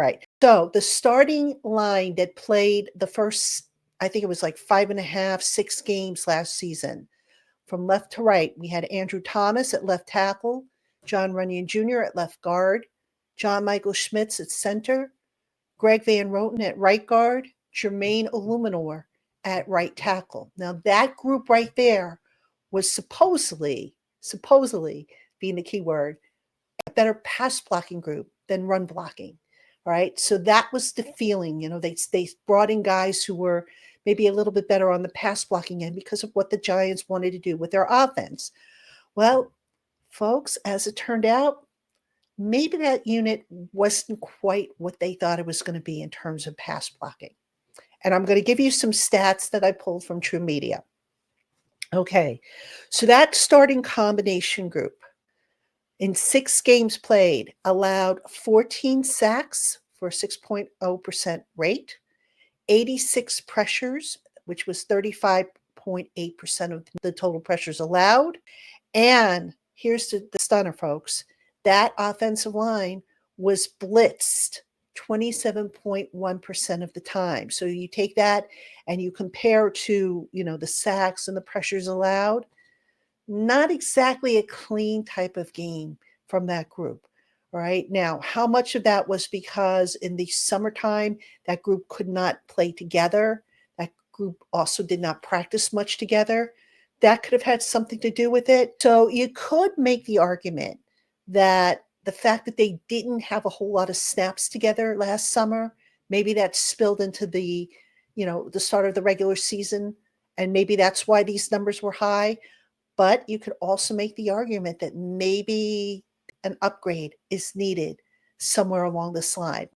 Right. So the starting line that played the first, I think it was like 5.5, 6 games last season. From left to right, we had Andrew Thomas at left tackle, John Runyon Jr. at left guard, John Michael Schmitz at center, Greg Van Roten at right guard, Jermaine Illuminor at right tackle. Now that group right there was supposedly being the key word, a better pass blocking group than run blocking. Right. So that was the feeling. They brought in guys who were maybe a little bit better on the pass blocking end because of what the Giants wanted to do with their offense. Well, folks, as it turned out, maybe that unit wasn't quite what they thought it was going to be in terms of pass blocking. And I'm going to give you some stats that I pulled from True Media. Okay, so that starting combination group in 6 games played allowed 14 sacks for a 6.0% rate, 86 pressures, which was 35.8% of the total pressures allowed. And here's the stunner, folks. That offensive line was blitzed 27.1% of the time. So you take that and you compare to, the sacks and the pressures allowed, not exactly a clean type of game from that group. Right now, how much of that was because in the summertime that group could not play together? That group also did not practice much together. That could have had something to do with it. So you could make the argument that the fact that they didn't have a whole lot of snaps together last summer, maybe that spilled into the start of the regular season, and maybe that's why these numbers were high. But you could also make the argument that maybe an upgrade is needed somewhere along this line.